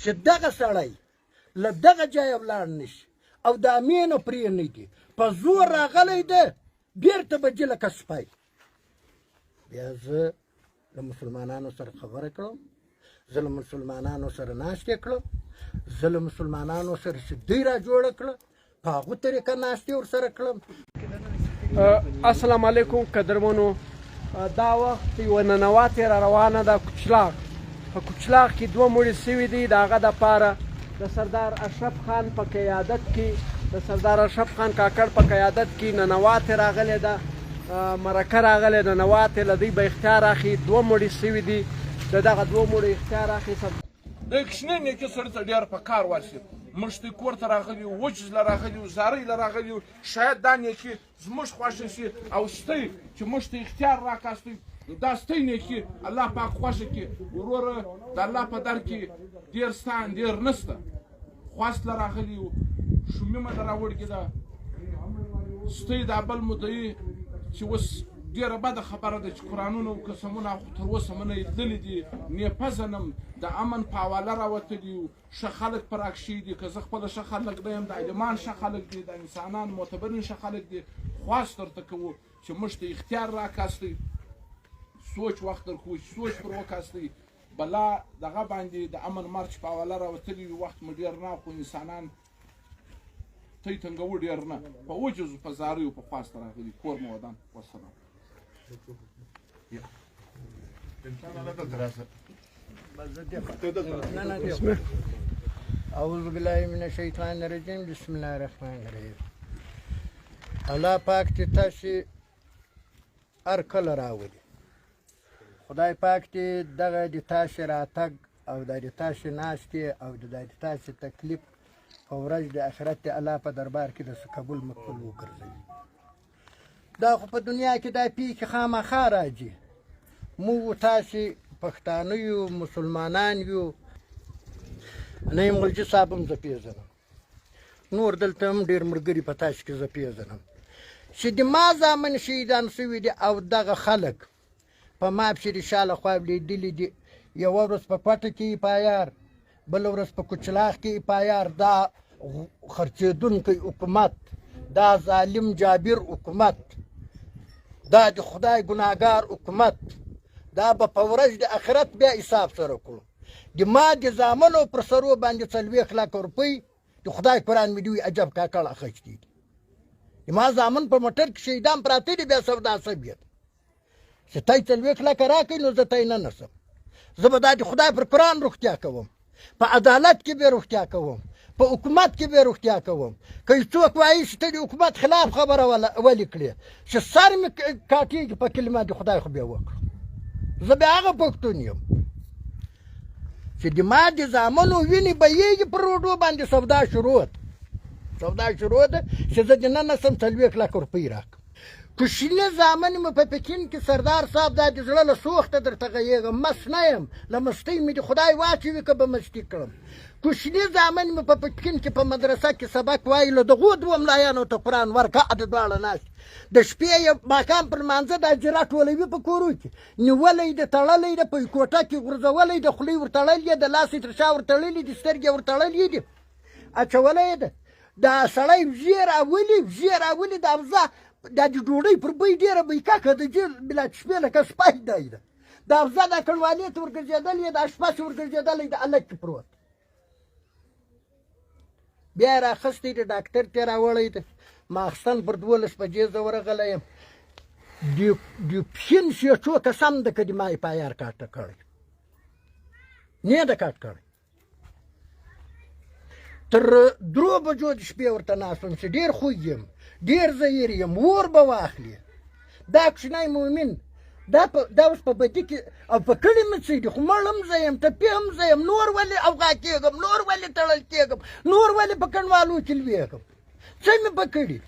چې دغه سړی له دغه ځایه ولاړ نه شي او د امینو پرې نه دي په زور راغلی ده بېرته به ځي لکه سپی. بیا زه له مسلمانانو سره خبره کړم، زه له مسلمانانو سره ناستې کړم، زه له مسلمانانو سره چې دوی را جوړه کړه په هغو طریقه ناستې ورسره کړم. السلام علیکم قدرمنو. دا وخت یوه ننواتې را روانه ده کوچلاغ. په کوچلاغ کې دوه مړي سوي دي. د هغه دپاره د سردار اشرف خان په قیادت کې د سردار اشرف خان کاکړ په قیادت کې ننواتې راغلې ده، مرکه راغلې ده. ننواتې له دوی به اختیار اخلي. دوه مړي سوي دي، د دغه دوه مړو اختیار اخلي. د کوچنۍ نیکي سړي ته ډېر په کار ورسي. موږ ته کور ته راغلي وو، وجز له راغلي وو، زارۍ له راغلي وو. شاید دا نیکي زموږ خوښه شي او ستۍ چې موږ ته اختیار راکاستئ دا ستۍ نیکي الله پاک خوښه کړي. وروره د الله په در کې ډېر ستان ډېر نسته. خواست له راغلي وو، شومي مه له راوړګې ده. ستۍ دا بل مدعي چې اوس ډېره بده خبره ده چې قرآنونه او قسمونه خو تر اوسه مه نه لیدلي دي. نیپه زنم د امن په حواله راوتلي یو. ښه خلک په راکښې دي، که زه خپله ښه خلک نه یم، د عالمان ښه خلک دي، د انسانان معتبرین ښه خلک دي. خواست درته کوو چې موږ ته اختیار راکاستئ، سوچ وخت در کوو چې سوچ پر وکاستئ. بلا دغه باندې د امن مارچ په حواله راوتلي وي. وخت مو ډېر نه خو انسانان تی تنګوو ډېر نه. په وجزو په زاریو په خواست راغلي. کور مو ودان. والسلام. اعوذ بالله من الشیطان الرجیم. بسم الله الرحمن الرحیم. الله پاک چې تاسې هر کله راولي. خدای پاک چې دغه د تاسې راتګ او د تاسې ناستې او د تاسې تکلیف په ورځ د آخرت د الله په دربار کې د قبول مقبول وګرځوي. دا خو په دنیا کې دا پیښې خامخا راځي. موږ تاسې پښتانه یو، مسلمانان یو. نعیم غلجي صاحب هم زه پېژنم، نور دلته هم ډېر ملګري په تاسې کې زه پېژنم چې د ما زامن شهیدان سوي دي او دغه خلک په ما پسې د شا لخوا لیدلي دي. یوه ورځ په پټه کې پایار، بله ورځ په کوچلاغ کې پایار. دا خرڅېدونکی حکومت، دا ظالم جابر حکومت، دا د خدای ګناهګار حکومت، دا به په ورځ د آخرت بیا حساب سره کړو. د ما د زامنو پر سرو باندې 40 لکه روپۍ د خدای قرآن مې دوی عجب کاکړ اخیستي دي. د ما زامن په موټر کې شهیدان پراته دي. بیا سودا سبیت چې تی 40 لکه راکړئ نو زه تی نه نسم. زه به دا د خدای پر قرآن روغتیا کوم، په عدالت کې به روغتیا کوم، په حکومت کې به روغتیا کوم. که څوک وایي چې ته د حکومت خلاف خبره ولې کړې چې سر مې کاټېږي په کلمه د خدای خو بیا وکړو. زه بیا هغه پښتون یم چې د ما د زامنو وینې بهیږي پر روډو باندې. سودا شروع ده چې زه د نه نسم 40 لکه روپۍ راکړم. کوچني زامن مې په پکین کې سردار صاحب دا د زړه له سوخته درته غږېږم، مست نه یم. له مستۍ مې د خدای واچوي که به مستي کړم. کوچني زامن مې په پکین کې په مدرسه کې سبق وایي. له دغو دوه ملایانو ته قرآن ورکه د دواړه ناست. د شپې یې ماښام پر لمانځه دا جرا ټولوي په کورو کې. نیولی ده، تړلی ده، په کوټه کې غورځولی ده، خولۍ ورتړلې ده، لاس یې تر شا ورتړلي دي، سترګې ورتړلې دي، اچولی ده. دا سړی وزې راولي د افزا دا د ډوډۍ پر بوی ډېره بیککه د جیل بلا شپې لکه سپی دی ده. د افزا دا کڼوالې ته ورګرځېدلی د اشپز ورګرځېدلی د هلک کې پروت. بیا یې راخستی د ډاکټر ته یې راوړی ده. ماخستن پر 12 بجې زه ورغلی یم. د پښین سېټو قسم ده که د ما یې پایار کاټه کړی نه ده کاټ کړی. تر 3 بجو د شپې ورته ناست وم چې ډېر خوږ یم، ډېر زهیر یم، اور به واخلي. دا کوچنی مؤمن دا اوس په بدي کې او په کړي مې څه دي، خو مړ هم زه یم، ټپي هم زه یم. نور ولې افغا کېږم، نور ولې تړل کېږم، نور ولې په کنډوالو کې لوېږم؟ څه مې په کړي؟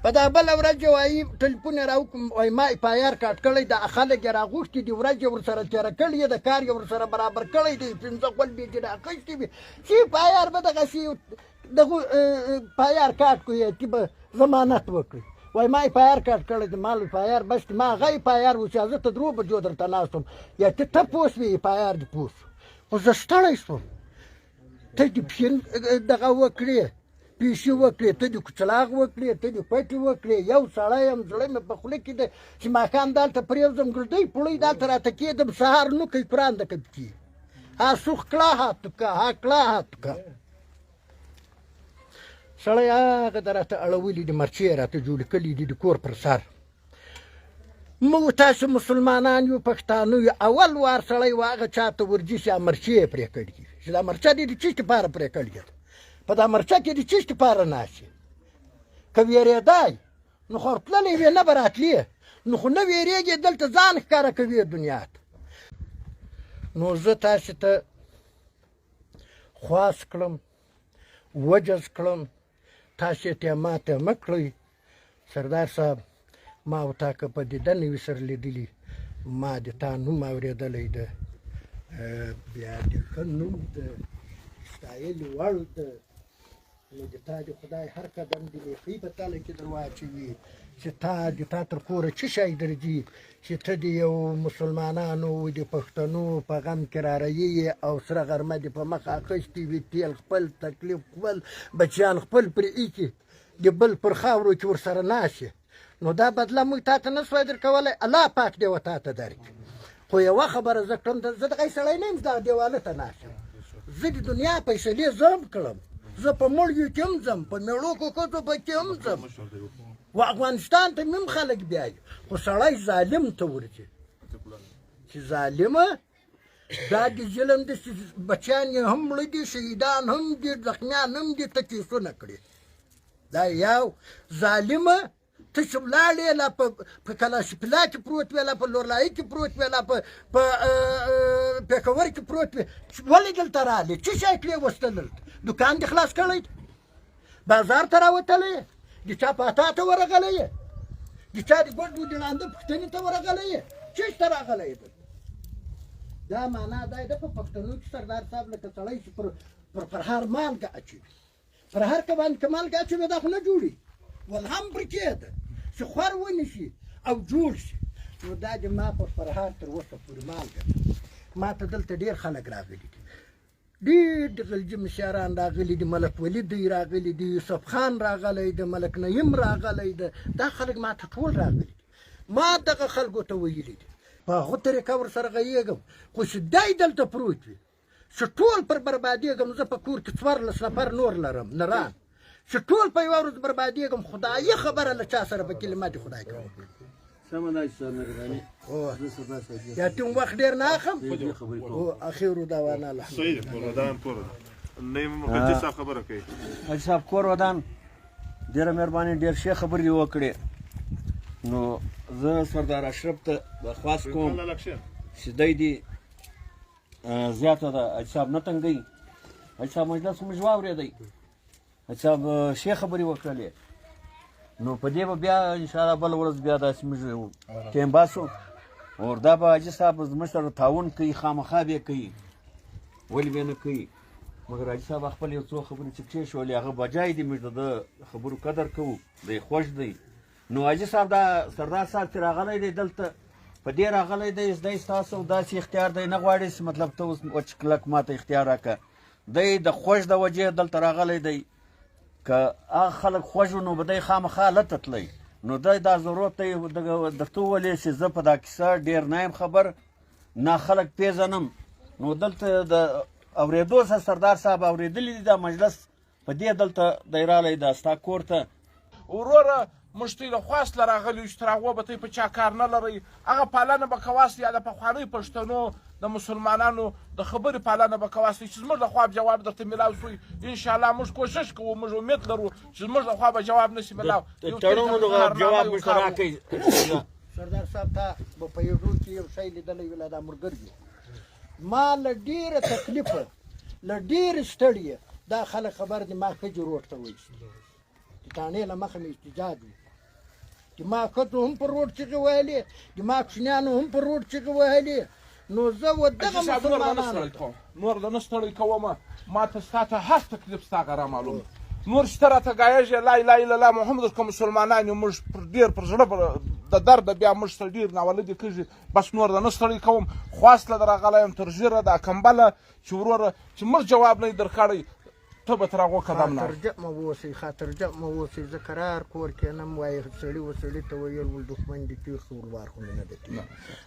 په دا بله ورځ یې وایي ټلیفون یې راوکړم، وایي ما یې پایار کاټ کړی، د خلک یې راغوښتي دي، ورځ یې ورسره تېره کړې، د کار یې ورسره برابر کړی دی، 15 غولبې یې راخیستې وي چې پایار به دغسې دغه پایار کاټ کړو یا چې به ضمانت وکړي. وایي ما یې پایار کاټ کړی دی، ما وایي پایار بس دی، ما هغه یې پایار و چې زه ته 3 بجو درته ناست وم، یا چې ته پوه شوې پایار دې پوه شو. خو زه ستړی شوم ته دې دغه وکړې پیشي وکړې ته دې کوچلاغ وکړې ته دې پټې وکړې یو سړی یم زړه مې په خوله کې دی چې ماښام دلته پرېوځم ګردۍ پوړۍ دلته راته کېدم سهار نوکی پرانده کپکي ها سوخ کړه ها توکه ها کړه ها توکه سړی هغه د راته اړولي دي مرچې یې راته جوړې کړي دي د کور پر سر موږ تاسو مسلمانان یو پښتانه یو اول وار سړی و هغه چا ته ورځي چې مرچې یې پرې کړي دي چې دا مرچه دې د څه دپاره پرې کړي دي په دا مرچه کې د څه دپاره ناست یې که وېرېدی نو خو تللی وې نه به راتلې نو خو نه وېرېږې دلته ځان ښکاره کوې دنیا ته نو زه تاسې ته خواست کړم وجز کړم تاسې ته ماته مه کړئ سردار صاحب ما او تا که په دیدن وي سره لیدلي ما د تا نوم اورېدلی ده بیا د ښه نوم ده ستایلي وړ ده نو د تا د خدای هر قدم د نیکۍ په تله کې در واچوي چې د تا تر کوره څه شی درځي چې ته د یو مسلمانانو د پښتنو په غم کې رارهیې او سره غرمه دې په مخ اخیستې وي تیل خپل تکلیف خپل بچیان خپل پرې ایښي د بل پر خاورو چې ورسره ناست نو دا بدله موږ تا ته نه سوای درکولی الله پاک دې و تا ته درکړي خو یوه خبره زه کړم زه دغه سړی نه یم دغه دیواله ته ناست یم زه د دنیا فیصلې زه هم کړم زه په مړیو کې هم ځم په مېړو کوکوتو پکې هم ځم و افغانستان ته مې هم خلک بیایي خو سړی ظالم ته ورځي چې ظالمه دا د ظلم د بچیان یې هم مړه دي شهیدان هم دي زخمیان هم دي ته کیسونه کړي دا یو ظالمه ته چې ولاړې لا په کلاشپلا کې پروت وې لا په لورلایي کې پروت وې لا په پېښور کې پروت وې ولې دلته رالې څه شی کړې وسته دلته دوکان دې خلاص کړی بازار ته راوتلی یې د چا پاتا ته ورغلی یې د چا د ګوډ د ړانده پوښتنې ته ورغلی یې چېرته راغلی یې دا معنا دا ده په پښتنو کې سردار صاحب لکه سړی چې پر پرهار مالګه اچوي پرهار که باندې که مالګه اچوي دا خو نه جوړي ولهم پرکې ده چې خور ونیسي او جوړ شي نو دا د ما په پرهار تر اوسه پورې مالګه ما ته دلته ډېر خلک راغلي دي ډېر د غلجي مشران راغلي دي ملک ولید دی راغلی دی یوسف خان راغلی دی ملک نعیم راغلی دی دا خلک ما ته ټول راغلي دي ما دغه خلکو ته ویلي دي په هغه طریقه ورسره غږېږم خو چې دی دلته پروت وي چې ټول پر بربادېږم زه په کور کې 14 نفر نور لرم نران چې ټول په یوه ورځ بربادېږم خدایي خبره له چا سره به کلمات خدای کوم سمه ده چې مهرباني یا ټیم وخت ډېر نه اخم او اخر دعوانا الحمد صحیح کور ودان کور نه مقدس خبره کوي حاجي صاحب کور ودان ډېره مهرباني ډېر ښې خبرې وکړې نو زه سردار اشرف ته درخواست کوم چې دی دې زیاته ده حاجي صاحب نه تنګوي حاجي صاحب مجلس موږ واورېدی حاجي صاحب ښې خبرې وکړلې نو په دې به بیا انشاءالله بله ورځ بیا داسې موږ ټیم باسو او دا به حاجي صاحب زموږ سره تعاون کوي خامخا به یې کوي ولې به یې نه کوي مګر حاجي صاحب خپل یو څو خبرې چې کېښولې هغه بجای دي موږ د خبرو قدر کوو دی خوښ دی نو حاجي صاحب دا سردار صاحب چې راغلی دی دلته په دې راغلی دی دی ستاسو داسې اختیار دی نه غواړي چې مطلب ته اوس وچ کلک ماته اختیار راکړه دی د خوښ د وجې دلته راغلی دی که هغه خلک خوښ وو نو به دی خامخا هلته تللی نو دی دا ضرورت دی درته وویلې چې زه په دا کیسه ډېر نه یم خبر نه خلک پېژنم نو دلته د اورېدو سره سردار صاحب اورېدلی دي دا مجلس په دې دلته دی رالی دا ستا کور ته وروره موږ ته له خواست له راغلي یو چې تر هغو به ته په چا کار نه لرئ هغه پالنه به کواست یا د پخوانیو پښتنو د مسلمانانو د خبرې پالنه به کواست چې زموږ له خوا جواب درته میلاو شوی انشاءالله موږ کوشش کوو موږ امید لرو چې زموږ له خوا به جواب نشي میلاو جواب موږ ته راکوي سردار صاحب ته به په یو ډول کې یو شی لیدلی وي لا دا ملګري ما له ډېره تکلیفه له ډېرې ستړیه دا خلک خبر دي ما ښه روډ ته وایستې د تانې له مخه مې احتجاج وي د ما ښځو هم پر روډ چغې وهلې د ما کوچنیانو هم پر روډ چغې وهلې نو زه و دغه مسلمانانو نور د نه ستړی کومه ما ته ستا ته هر تکلیف ستا غره معلوم نور چې ته راته ګایږې لا اله الا الله محمد رسول مسلمانان یو موږ ډېر پر زړه د درده بیا موږ ته ډېر ناولدې کېږي بس نور د نه ستړی کوم خواست له راغلی یم تر ژیره دا کمبله چې وروره چې موږ جواب نه یې درکړی ته به تر هغو قدم نه خاطرجمه اوسئ خاطرجمه اوسئ زه قرار کور کېنم وایي سړي و سړي ته ویل ول دښمن دې تېښ وربار خو مې نه ده کېږي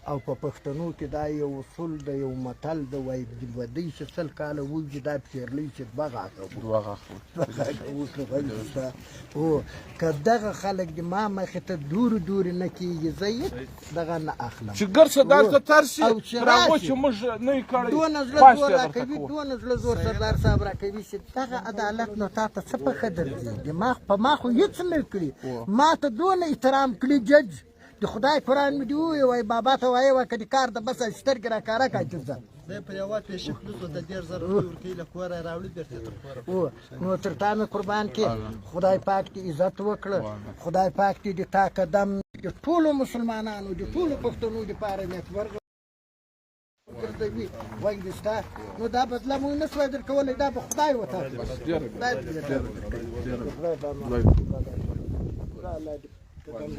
او په پښتنو کې دا یو اصول د یو متل د وایي بدۍ چې سل کاله وږي دا پسرلی چې هو که دغه خلک د ما مخې ته دورې نه کېږي زه یې دغه نه اخلم چې ګرڅه دلته ترسي او چې راغو راشي. چې موږ نه یې کړی دونه زړه خواست زور یې درته راکوي کوو. دونه زړه زور سردار صاحب راکوي چې دغه عدالت نو تا ته څه په ښه درځي دماغ په ما خو هېڅ نه کړي ما ته دونه احترام کړي جج د خدای قرآن مې دې ووایي وایي بابا ته وایي وایي که د کار د بس سترګې راکاره کړه چې ځه دی په یوه پیشې فلوس ورته 10000 روپۍ ورکوي له کوره یې راوړي بېرته یې تر کوره نو تر تا مې قربان کې خدای پاک دې عزت وکړه خدای پاک دې د تا قدم د ټولو مسلمانانو د ټولو پښتنو دپاره نیکمرغه ګرځوي وایي دې ستا نو دا بدله مو نه سوای درکولی دا به خدای وټاکي خدای دې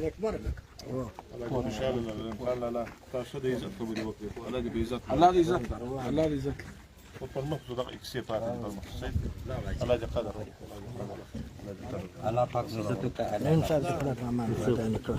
نیکمرغه ان شاء الله تاسو د عزت خبرې وکړئ الله دې به عزت الله دې عزت الله دې عزت او پر مخ زه دغه اکسې پاتې پر مخ الله دې قدر الله پاک عزت وکړي انسان ذکر رحمان خدای نکړه